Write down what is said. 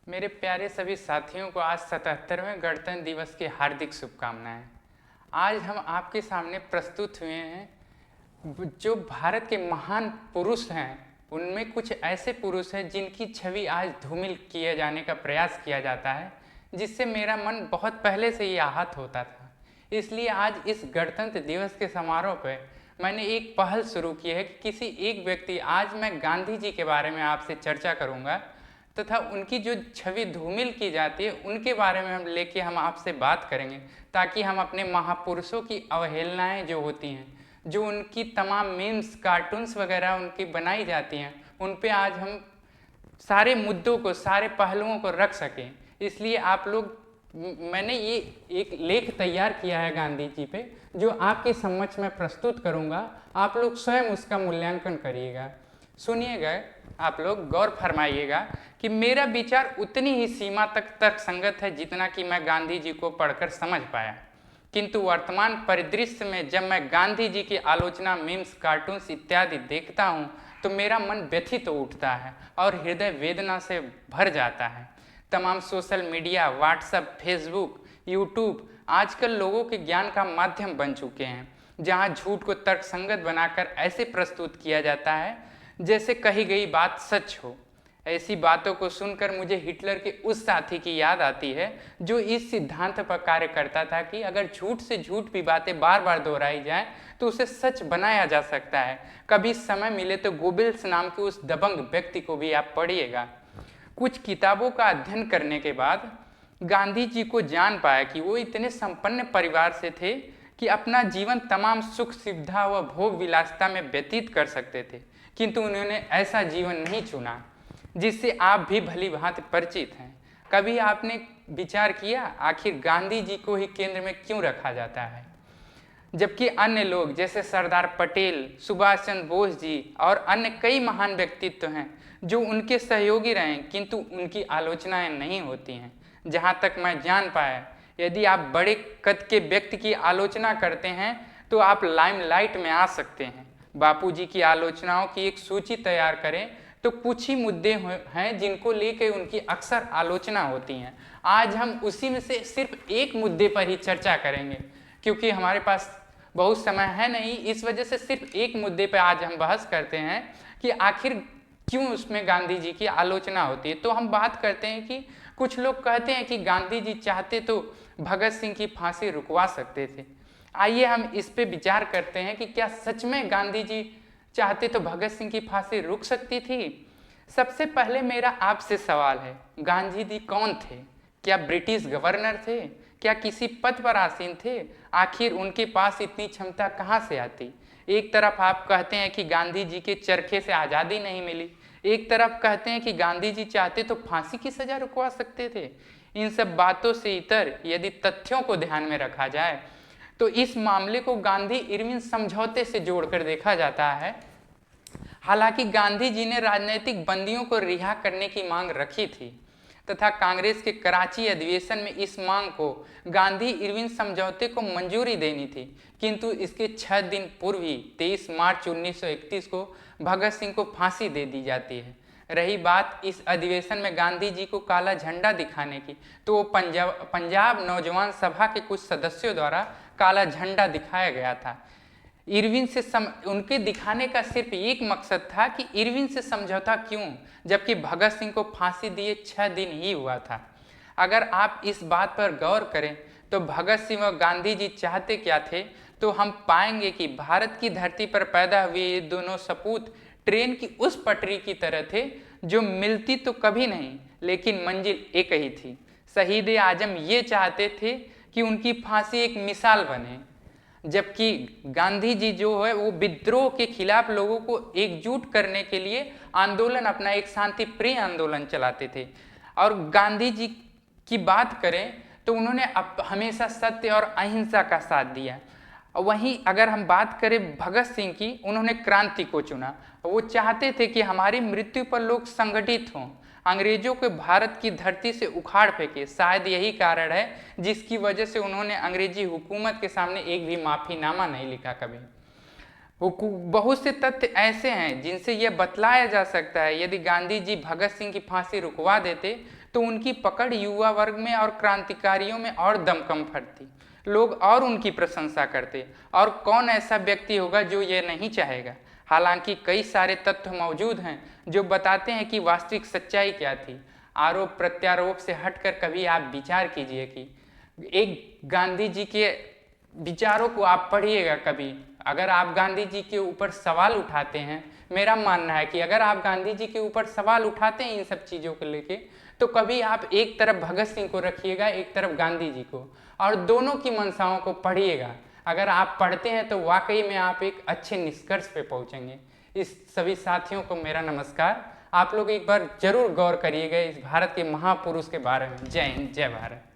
मेरे प्यारे सभी साथियों को आज 77वें गणतंत्र दिवस की हार्दिक शुभकामनाएं। आज हम आपके सामने प्रस्तुत हुए हैं जो भारत के महान पुरुष हैं। उनमें कुछ ऐसे पुरुष हैं जिनकी छवि आज धूमिल किए जाने का प्रयास किया जाता है, जिससे मेरा मन बहुत पहले से ही आहत होता था। इसलिए आज इस गणतंत्र दिवस के समारोह पर मैंने एक पहल शुरू की है कि किसी एक व्यक्ति, आज मैं गांधी जी के बारे में आपसे चर्चा करूंगा तथा उनकी जो छवि धूमिल की जाती है उनके बारे में हम आपसे बात करेंगे, ताकि हम अपने महापुरुषों की अवहेलनाएं जो होती हैं, जो उनकी तमाम मीम्स कार्टून्स वगैरह उनकी बनाई जाती हैं, उन पे आज हम सारे मुद्दों को, सारे पहलुओं को रख सकें। इसलिए आप लोग, मैंने ये एक लेख तैयार किया है गांधी जी पे, जो आपके समक्ष में प्रस्तुत करूंगा। आप लोग स्वयं उसका मूल्यांकन करिएगा। सुनिएगा, आप लोग गौर फरमाइएगा कि मेरा विचार उतनी ही सीमा तक तर्कसंगत है जितना कि मैं गांधी जी को पढ़कर समझ पाया। किंतु वर्तमान परिदृश्य में जब मैं गांधी जी की आलोचना, मीम्स, कार्टून्स इत्यादि देखता हूँ तो मेरा मन व्यथित हो उठता है और हृदय वेदना से भर जाता है। तमाम social media, WhatsApp, Facebook, YouTube आजकल लोगों के ज्ञान का माध्यम बन चुके हैं, जहाँ झूठ को तर्कसंगत बनाकर ऐसे प्रस्तुत किया जाता है जैसे कही गई बात सच हो। ऐसी बातों को सुनकर मुझे हिटलर के उस साथी की याद आती है जो इस सिद्धांत पर कार्य करता था कि अगर झूठ से झूठ भी बातें बार बार दोहराई जाएं तो उसे सच बनाया जा सकता है। कभी समय मिले तो गोबेल्स नाम के उस दबंग व्यक्ति को भी आप पढ़िएगा। कुछ किताबों का अध्ययन करने के बाद गांधी जी को जान पाया कि वो इतने संपन्न परिवार से थे कि अपना जीवन तमाम सुख सुविधा व भोग विलासिता में व्यतीत कर सकते थे, किंतु उन्होंने ऐसा जीवन नहीं चुना जिससे आप भी भली भांति परिचित हैं। कभी आपने विचार किया आखिर गांधी जी को ही केंद्र में क्यों रखा जाता है, जबकि अन्य लोग जैसे सरदार पटेल, सुभाष चंद्र बोस जी और अन्य कई महान व्यक्तित्व हैं जो उनके सहयोगी रहे, किंतु उनकी आलोचनाएं नहीं होती हैं। जहाँ तक मैं जान पाया, यदि आप बड़े कद के व्यक्ति की आलोचना करते हैं तो आप लाइमलाइट में आ सकते हैं। बापूजी की आलोचनाओं की एक सूची तैयार करें तो कुछ ही मुद्दे हैं जिनको लेकर उनकी अक्सर आलोचना होती हैं। आज हम उसी में से सिर्फ एक मुद्दे पर ही चर्चा करेंगे, क्योंकि हमारे पास बहुत समय है नहीं। इस वजह से सिर्फ एक मुद्दे पर आज हम बहस करते हैं कि आखिर क्यों उसमें गांधी जी की आलोचना होती है। तो हम बात करते हैं कि कुछ लोग कहते हैं कि गांधी जी चाहते तो भगत सिंह की फांसी रुकवा सकते थे। आइए हम इस पे विचार करते हैं कि क्या सच में गांधी जी चाहते तो भगत सिंह की फांसी रुक सकती थी। सबसे पहले मेरा आपसे सवाल है, गांधी जी कौन थे? क्या ब्रिटिश गवर्नर थे? क्या किसी पद पर आसीन थे? आखिर उनके पास इतनी क्षमता कहाँ से आती? एक तरफ आप कहते हैं कि गांधी जी के चरखे से आज़ादी नहीं मिली, एक तरफ कहते हैं कि गांधी जी चाहते तो फांसी की सजा रुकवा सकते थे। इन सब बातों से इतर यदि तथ्यों को ध्यान में रखा जाए तो इस मामले को गांधी इरविन समझौते से जोड़कर देखा जाता है। हालांकि गांधी जी ने राजनीतिक बंदियों को रिहा करने की मांग रखी थी तथा कांग्रेस के कराची अधिवेशन में इस मांग को गांधी इरविन समझौते को मंजूरी देनी थी, किंतु इसके 6 दिन पूर्व ही 23 मार्च 1931 को भगत सिंह को फांसी दे दी जाती है। रही बात इस अधिवेशन में गांधी जी को काला झंडा दिखाने की, तो वो पंजाब नौजवान सभा के कुछ सदस्यों द्वारा काला झंडा दिखाया गया था। इरविन से उनके दिखाने का सिर्फ एक मकसद था कि इरविन से समझौता क्यों, जबकि भगत सिंह को फांसी दिए 6 दिन ही हुआ था। अगर आप इस बात पर गौर करें तो भगत सिंह व गांधी जी चाहते क्या थे, तो हम पाएंगे कि भारत की धरती पर पैदा हुए ये दोनों सपूत ट्रेन की उस पटरी की तरह थे जो मिलती तो कभी नहीं, लेकिन मंजिल एक ही थी। शहीद आजम ये चाहते थे कि उनकी फांसी एक मिसाल बने, जबकि गांधी जी जो है वो विद्रोह के खिलाफ लोगों को एकजुट करने के लिए आंदोलन, अपना एक शांति प्रिय आंदोलन चलाते थे। और गांधी जी की बात करें तो उन्होंने हमेशा सत्य और अहिंसा का साथ दिया। वहीं अगर हम बात करें भगत सिंह की, उन्होंने क्रांति को चुना। वो चाहते थे कि हमारी मृत्यु पर लोग संगठित हों, अंग्रेजों को भारत की धरती से उखाड़ फेंके। शायद यही कारण है जिसकी वजह से उन्होंने अंग्रेजी हुकूमत के सामने एक भी माफ़ीनामा नहीं लिखा कभी। बहुत से तथ्य ऐसे हैं जिनसे यह बतलाया जा सकता है यदि गांधी जी भगत सिंह की फांसी रुकवा देते तो उनकी पकड़ युवा वर्ग में और क्रांतिकारियों में और दमकम फटती, लोग और उनकी प्रशंसा करते, और कौन ऐसा व्यक्ति होगा जो ये नहीं चाहेगा। हालांकि कई सारे तथ्य मौजूद हैं जो बताते हैं कि वास्तविक सच्चाई क्या थी। आरोप प्रत्यारोप से हटकर कभी आप विचार कीजिए कि एक गांधी जी के विचारों को आप पढ़िएगा कभी। अगर आप गांधी जी के ऊपर सवाल उठाते हैं, मेरा मानना है कि अगर आप गांधी जी के ऊपर सवाल उठाते हैं इन सब चीज़ों को लेके, तो कभी आप एक तरफ भगत सिंह को रखिएगा, एक तरफ गांधी जी को, और दोनों की मंशाओं को पढ़िएगा। अगर आप पढ़ते हैं तो वाकई में आप एक अच्छे निष्कर्ष पे पहुंचेंगे। इस सभी साथियों को मेरा नमस्कार। आप लोग एक बार जरूर गौर करिएगा इस भारत के महापुरुष के बारे में। जय हिंद, जय भारत।